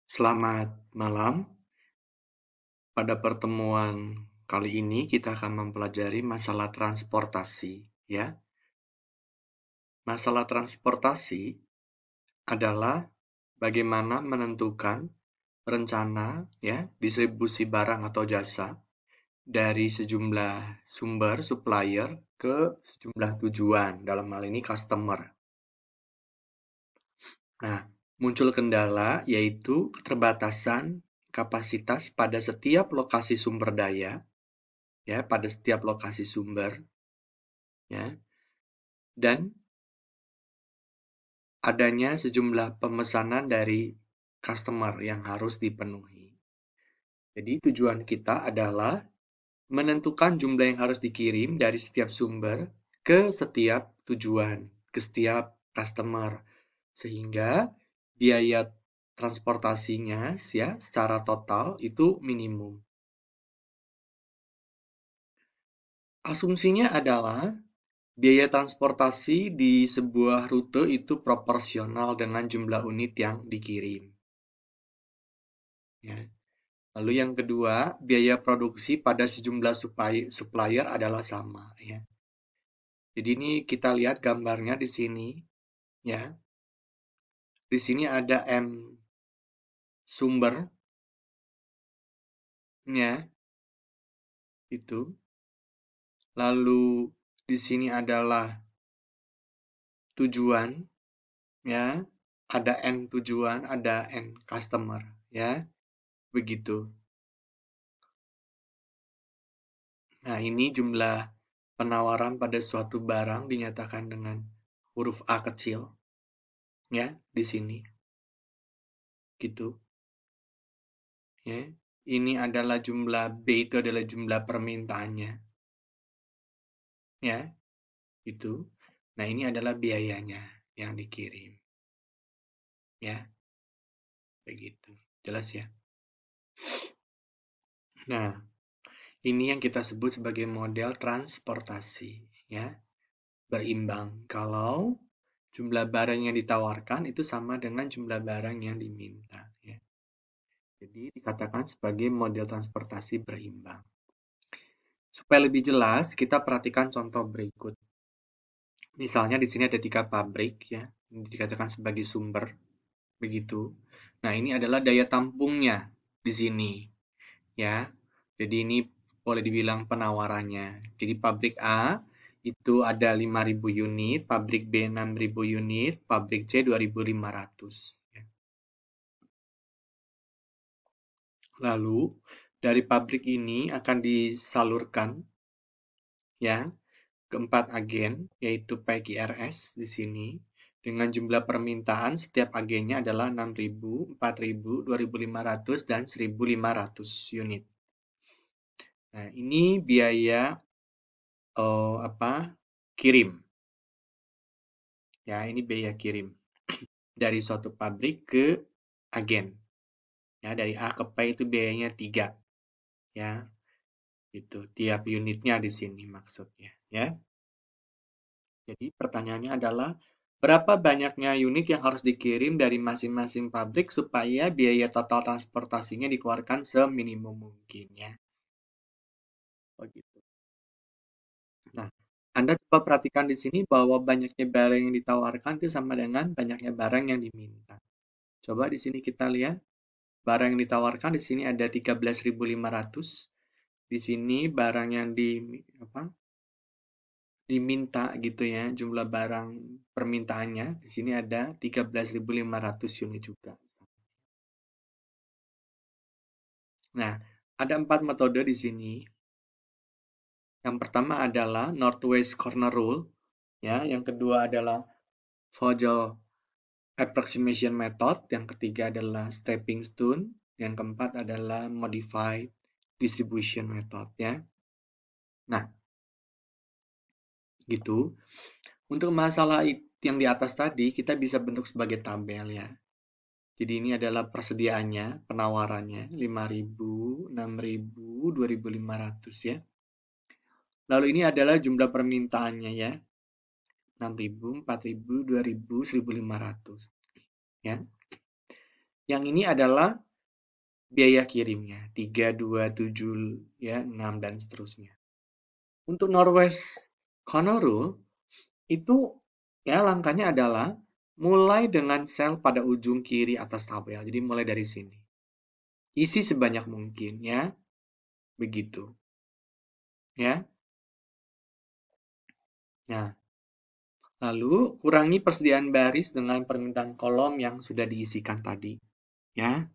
Selamat malam. Pada pertemuan kali ini kita akan mempelajari masalah transportasi, ya. Masalah transportasi adalah bagaimana menentukan rencana, ya, distribusi barang atau jasa dari sejumlah sumber supplier ke sejumlah tujuan, dalam hal ini customer. Nah, muncul kendala yaitu keterbatasan kapasitas pada setiap lokasi sumber daya, ya, pada setiap lokasi sumber, ya, dan adanya sejumlah pemesanan dari customer yang harus dipenuhi. Jadi tujuan kita adalah menentukan jumlah yang harus dikirim dari setiap sumber ke setiap tujuan, ke setiap customer, sehingga biaya transportasinya ya secara total itu minimum. Asumsinya adalah biaya transportasi di sebuah rute itu proporsional dengan jumlah unit yang dikirim. Ya. Lalu yang kedua, biaya produksi pada sejumlah supplier adalah sama. Ya. Jadi ini kita lihat gambarnya di sini. Ya. Di sini ada M sumbernya, itu. Lalu di sini adalah tujuan, ya. Ada N tujuan, ada N customer, ya. Begitu. Nah, ini jumlah penawaran pada suatu barang dinyatakan dengan huruf A kecil, ya, di sini. Gitu. Ya. Ini adalah jumlah B, itu adalah jumlah permintaannya. Ya, itu. Nah, ini adalah biayanya yang dikirim. Ya, begitu. Jelas ya? Nah, ini yang kita sebut sebagai model transportasi, ya. Berimbang kalau jumlah barang yang ditawarkan itu sama dengan jumlah barang yang diminta, ya. Jadi dikatakan sebagai model transportasi berimbang. Supaya lebih jelas, kita perhatikan contoh berikut. Misalnya di sini ada 3 pabrik, ya, ini dikatakan sebagai sumber, begitu. Nah, ini adalah daya tampungnya di sini, ya. Jadi ini boleh dibilang penawarannya. Jadi pabrik A itu ada 5.000 unit, pabrik B 6.000 unit, pabrik C 2.500. Ya. Lalu dari pabrik ini akan disalurkan, ya, keempat agen, yaitu PQRS di sini, dengan jumlah permintaan setiap agennya adalah 6.000, 4.000, 2.500, dan 1.500 unit. Nah, ini biaya kirim. Ya, ini biaya kirim dari suatu pabrik ke agen. Ya, dari A ke P itu biayanya 3. Ya, itu tiap unitnya di sini maksudnya, ya. Jadi pertanyaannya adalah berapa banyaknya unit yang harus dikirim dari masing-masing pabrik supaya biaya total transportasinya dikeluarkan seminimum mungkin, ya. Begitu. Nah, Anda coba perhatikan di sini bahwa banyaknya barang yang ditawarkan itu sama dengan banyaknya barang yang diminta. Coba di sini kita lihat barang yang ditawarkan di sini ada 13.500. Di sini barang yang diminta gitu ya, jumlah barang permintaannya di sini ada 13.500 unit juga. Nah, ada 4 metode di sini. Yang pertama adalah Northwest Corner Rule, ya. Yang kedua adalah Vogel Approximation Method. Yang ketiga adalah Stepping Stone. Yang keempat adalah Modified Distribution Method, ya. Nah, gitu. Untuk masalah yang di atas tadi, kita bisa bentuk sebagai tabel, ya. Jadi ini adalah persediaannya, penawarannya, 5.000, 6.000, 2.500, ya. Lalu ini adalah jumlah permintaannya, ya. 6.000, 4.000, 2.000, 1.500. Ya. Yang ini adalah biaya kirimnya, 3, 2, 7, ya, 6, dan seterusnya. Untuk Northwest Corner Rule, itu ya langkahnya adalah mulai dengan sel pada ujung kiri atas tabel. Jadi mulai dari sini. Isi sebanyak mungkin, ya. Begitu. Ya. Nah, lalu kurangi persediaan baris dengan permintaan kolom yang sudah diisikan tadi. Ya.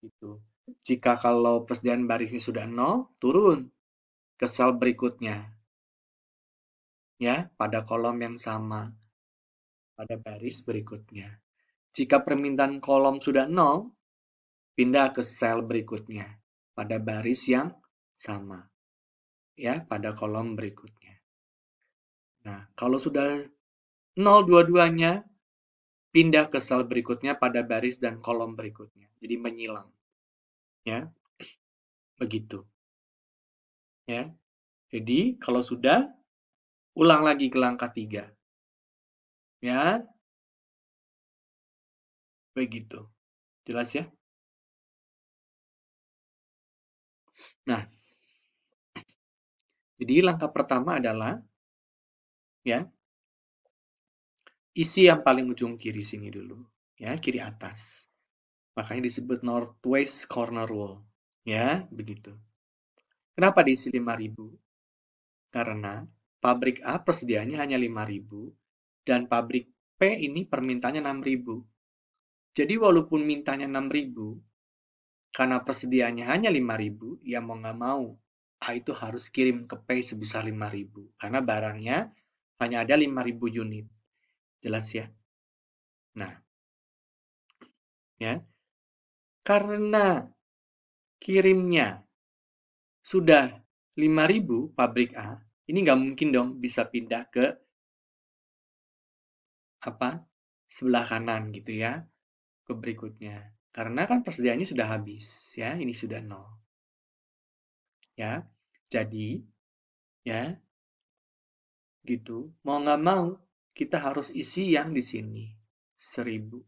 Gitu. Jika kalau persediaan barisnya sudah 0, turun ke sel berikutnya. Ya, pada kolom yang sama. Pada baris berikutnya. Jika permintaan kolom sudah 0, pindah ke sel berikutnya. Pada baris yang sama. Ya, pada kolom berikutnya. Nah, kalau sudah 0 dua-duanya, pindah ke sel berikutnya pada baris dan kolom berikutnya. Jadi menyilang. Ya, begitu. Ya. Jadi, kalau sudah, ulang lagi ke langkah 3. Ya, begitu. Jelas ya? Nah, jadi langkah pertama adalah ya, isi yang paling ujung kiri sini dulu. Ya, kiri atas. Makanya disebut Northwest Corner Rule. Ya, begitu. Kenapa diisi 5.000? Karena pabrik A persediaannya hanya 5.000 dan pabrik P ini permintaannya 6.000. Jadi walaupun mintanya 6.000, karena persediaannya hanya 5.000, ya mau nggak mau, A itu harus kirim ke P sebesar 5.000. Karena barangnya hanya ada 5.000 unit. Jelas ya? Nah, ya. Karena kirimnya sudah 5.000 pabrik A, ini nggak mungkin dong bisa pindah ke sebelah kanan gitu ya, ke berikutnya. Karena kan persediaannya sudah habis ya, ini sudah 0. Ya. Jadi ya gitu. Mau nggak mau kita harus isi yang di sini 1.000.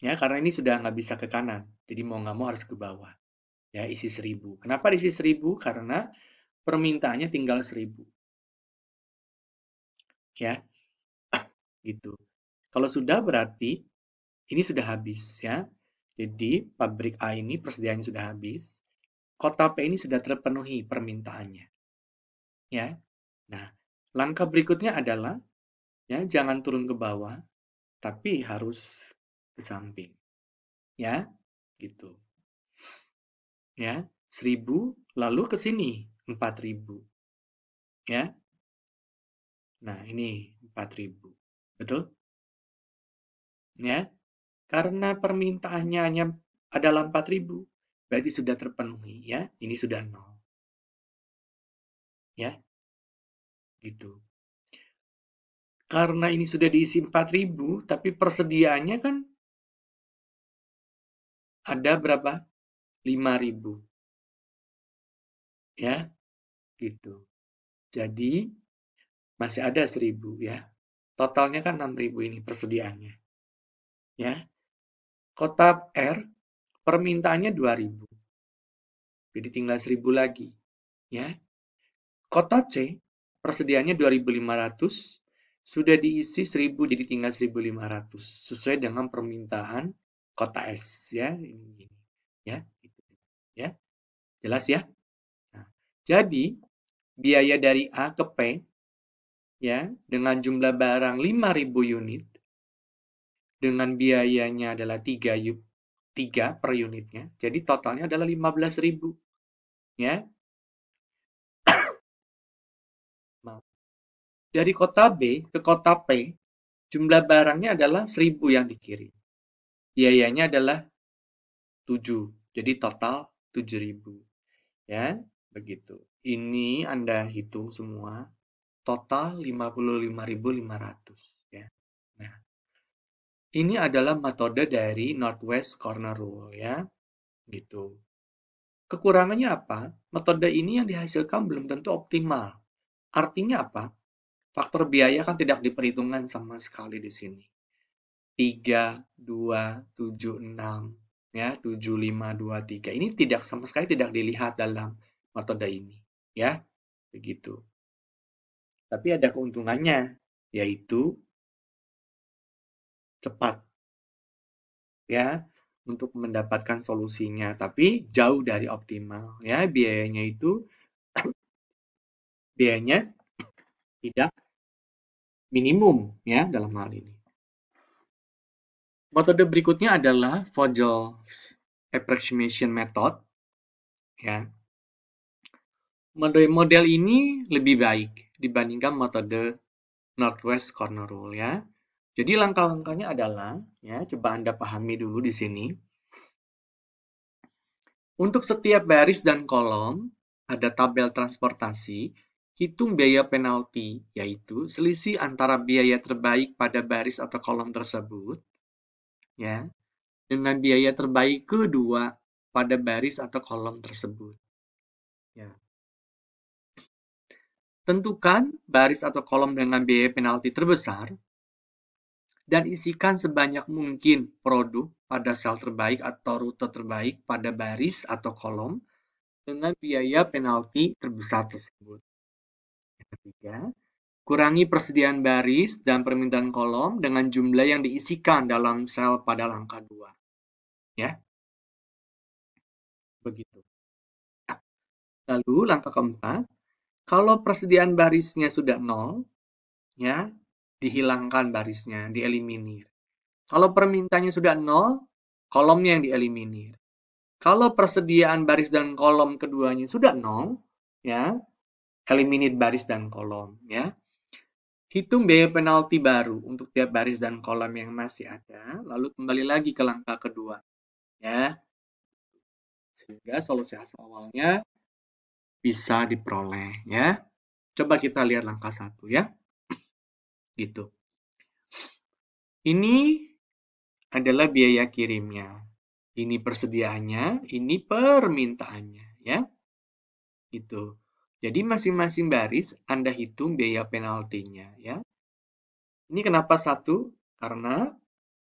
Ya, karena ini sudah nggak bisa ke kanan. Jadi mau nggak mau harus ke bawah. Ya, isi 1.000. Kenapa diisi 1.000? Karena permintaannya tinggal 1.000. Ya, gitu. Kalau sudah berarti ini sudah habis ya. Jadi pabrik A ini persediaannya sudah habis. Kota P ini sudah terpenuhi permintaannya. Ya. Nah, langkah berikutnya adalah ya jangan turun ke bawah, tapi harus ke samping. Ya, gitu. Ya, 1.000 lalu ke sini 4.000. Ya. Nah, ini 4.000. Betul? Ya. Karena permintaannya hanya adalah 4.000, berarti sudah terpenuhi ya. Ini sudah 0. Ya. Gitu. Karena ini sudah diisi 4.000, tapi persediaannya kan ada berapa? 5.000. Ya, gitu. Jadi, masih ada 1.000 ya. Totalnya kan 6.000 ini persediaannya. Ya. Kota R, permintaannya 2.000. Jadi tinggal 1.000 lagi. Ya. Kota C, persediaannya 2.500. Sudah diisi 1.000, jadi tinggal 1.500. Sesuai dengan permintaan kota S. Ya, ini. Ya, ya. Jelas ya? Nah, jadi, biaya dari A ke P ya dengan jumlah barang 5.000 unit dengan biayanya adalah 3 per unitnya. Jadi totalnya adalah 15.000 ya. Dari kota B ke kota P jumlah barangnya adalah 1.000 yang dikirim. Biayanya adalah 7. Jadi total 7.000 ya, begitu. Ini Anda hitung semua total 55.500 ya. Nah, ini adalah metode dari Northwest Corner Rule ya, gitu. Kekurangannya apa? Metode ini yang dihasilkan belum tentu optimal. Artinya apa? Faktor biaya kan tidak diperhitungkan sama sekali di sini. 3, 2, 7, 6. Ya, 7, 5, 2, 3. Ini sama sekali tidak dilihat dalam metode ini. Ya, begitu. Tapi ada keuntungannya, yaitu cepat. Ya, untuk mendapatkan solusinya, tapi jauh dari optimal. Ya, biayanya tidak minimum ya dalam hal ini. Metode berikutnya adalah Vogel's approximation method. Ya. Model ini lebih baik dibandingkan metode Northwest Corner Rule ya. Jadi langkah-langkahnya adalah ya, coba Anda pahami dulu di sini. Untuk setiap baris dan kolom ada tabel transportasi. Hitung biaya penalti, yaitu selisih antara biaya terbaik pada baris atau kolom tersebut, ya, dengan biaya terbaik kedua pada baris atau kolom tersebut. Ya. Tentukan baris atau kolom dengan biaya penalti terbesar dan isikan sebanyak mungkin produk pada sel terbaik atau rute terbaik pada baris atau kolom dengan biaya penalti terbesar tersebut. Yang ketiga, kurangi persediaan baris dan permintaan kolom dengan jumlah yang diisikan dalam sel pada langkah 2. Ya. Begitu. Lalu langkah keempat, kalau persediaan barisnya sudah 0, ya, dihilangkan barisnya, dieliminir. Kalau permintaannya sudah 0, kolomnya yang dieliminir. Kalau persediaan baris dan kolom keduanya sudah 0, ya, eliminir baris dan kolom, ya. Hitung biaya penalti baru untuk tiap baris dan kolom yang masih ada, lalu kembali lagi ke langkah kedua, ya. Sehingga solusi awalnya bisa diperoleh, ya. Coba kita lihat langkah 1, ya. Gitu. Ini adalah biaya kirimnya. Ini persediaannya, ini permintaannya, ya. Gitu. Jadi masing-masing baris Anda hitung biaya penaltinya, ya. Ini kenapa 1? Karena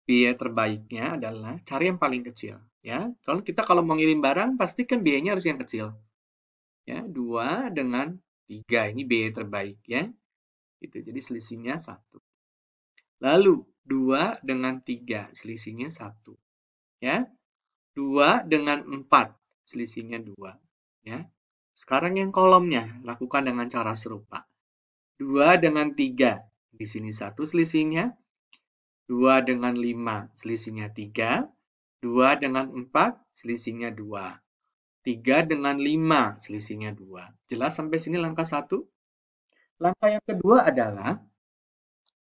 biaya terbaiknya adalah cari yang paling kecil, ya. Kalau mau ngirim barang, pasti kan biayanya harus yang kecil. Ya, 2 dengan 3, ini biaya terbaik, ya. Gitu. Jadi selisihnya 1. Lalu 2 dengan 3, selisihnya 1. Ya. 2 dengan 4, selisihnya 2. Ya. Sekarang yang kolomnya, lakukan dengan cara serupa. 2 dengan 3, di sini 1 selisihnya. 2 dengan 5, selisihnya 3. 2 dengan 4, selisihnya 2. 3 dengan 5, selisihnya 2. Jelas sampai sini langkah 1? Langkah yang kedua adalah,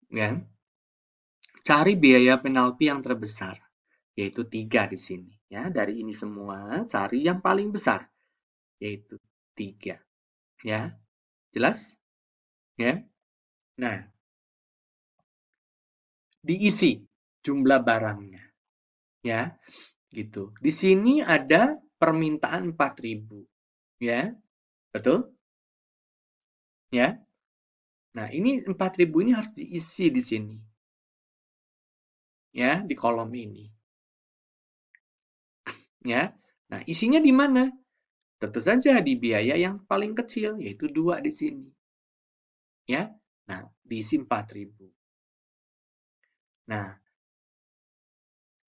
ya, cari biaya penalti yang terbesar, yaitu 3 di sini. Ya, dari ini semua, cari yang paling besar, yaitu 3. Ya, jelas? Ya. Nah, diisi jumlah barangnya. Ya, gitu. Di sini ada permintaan 4.000. Ya, betul? Ya. Nah, ini 4.000 ini harus diisi di sini. Ya, di kolom ini. Ya. Nah, isinya di mana? Tentu saja di biaya yang paling kecil, yaitu 2 di sini. Ya. Nah, diisi 4.000. Nah,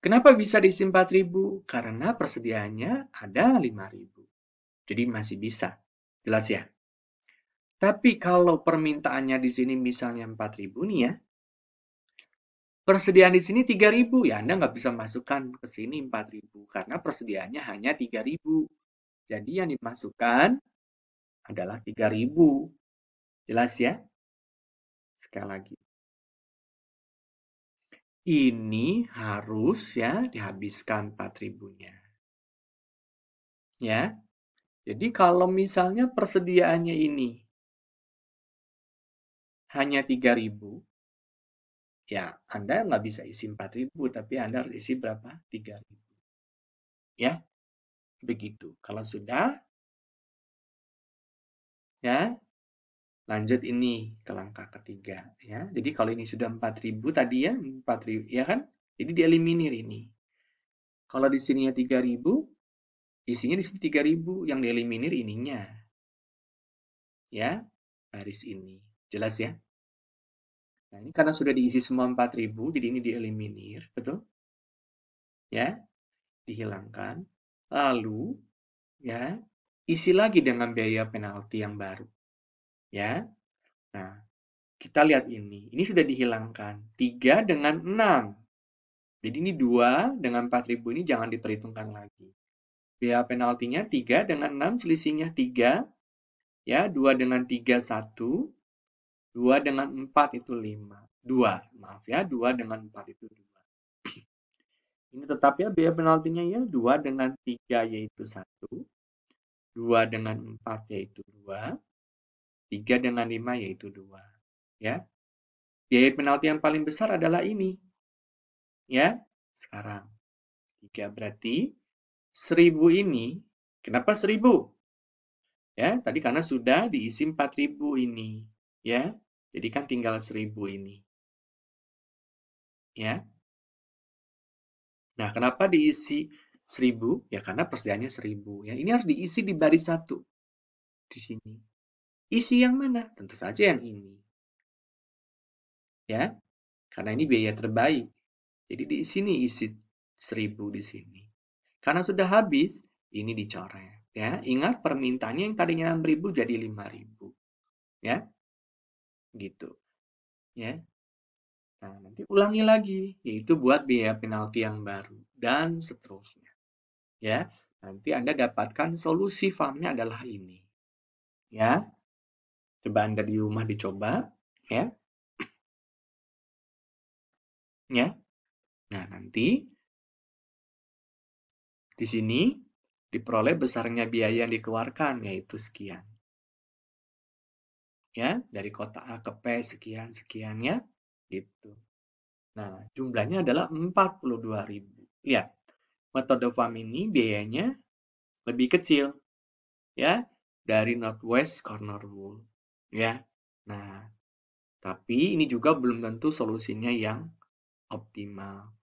kenapa bisa diisi 4.000? Karena persediaannya ada 5.000. Jadi masih bisa. Jelas ya? Tapi kalau permintaannya di sini misalnya 4.000 nih ya, persediaan di sini 3.000, ya Anda nggak bisa masukkan ke sini 4.000 karena persediaannya hanya 3.000. Jadi yang dimasukkan adalah 3.000. Jelas ya? Sekali lagi. Ini harus ya dihabiskan 4.000-nya. Ya. Jadi kalau misalnya persediaannya ini hanya 3.000, ya Anda nggak bisa isi 4.000, tapi Anda harus isi berapa? 3.000. Ya, begitu. Kalau sudah, ya, Lanjut ini ke langkah ketiga ya. Jadi kalau ini sudah 4.000 tadi ya, 4.000 ya kan? Jadi dieliminir ini. Kalau di sininya 3.000, isinya di sini 3.000, yang dieliminir ininya. Ya, baris ini. Jelas ya? Nah, ini karena sudah diisi semua 4.000, jadi ini dieliminir, betul? Ya, dihilangkan. Lalu, ya, isi lagi dengan biaya penalti yang baru. Ya. Nah, kita lihat ini. Ini sudah dihilangkan. 3 dengan 6. Jadi ini 2 dengan 4.000 ini jangan diperhitungkan lagi. Biaya penaltinya 3 dengan 6, selisihnya 3. Ya, 2 dengan 3, 1. 2 dengan 4 itu 5. 2, maaf ya. 2 dengan 4 itu 2. Ini tetap ya biaya penaltinya ya. 2 dengan 3 yaitu 1. 2 dengan 4 yaitu 2. 3 dengan 5 yaitu 2. Ya. Biaya penalti yang paling besar adalah ini. Ya, sekarang 3 berarti 1.000 ini, kenapa 1.000? Ya, tadi karena sudah diisi 4.000 ini. Ya, jadi kan tinggal 1.000 ini. Ya. Nah, kenapa diisi 1.000? Ya, karena persediaannya 1.000. Ya, ini harus diisi di baris 1. Di sini. Isi yang mana? Tentu saja yang ini. Ya, karena ini biaya terbaik. Jadi di sini isi 1.000 di sini. Karena sudah habis, ini dicoret. Ya, ingat permintaannya yang tadinya 6.000 jadi 5.000. Ya, gitu. Ya. Nah, nanti ulangi lagi, yaitu buat biaya penalti yang baru, dan seterusnya. Ya, nanti Anda dapatkan solusi formnya adalah ini. Ya, coba Anda di rumah dicoba. Ya. Ya. Nah, nanti di sini diperoleh besarnya biaya yang dikeluarkan, yaitu sekian. Ya, dari kota A ke P sekian ya, gitu. Nah, jumlahnya adalah 42.000. Lihat, metode FAM ini biayanya lebih kecil ya dari Northwest Corner Rule ya. Nah, tapi ini juga belum tentu solusinya yang optimal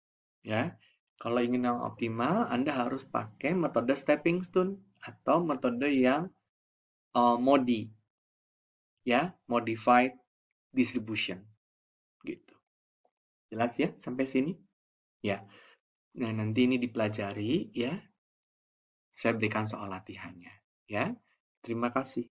ya. Kalau ingin yang optimal, Anda harus pakai metode stepping stone atau metode yang MODI ya, modified distribution gitu. Jelas ya sampai sini? Ya. Nah, nanti ini dipelajari ya. Saya berikan soal latihannya ya. Terima kasih.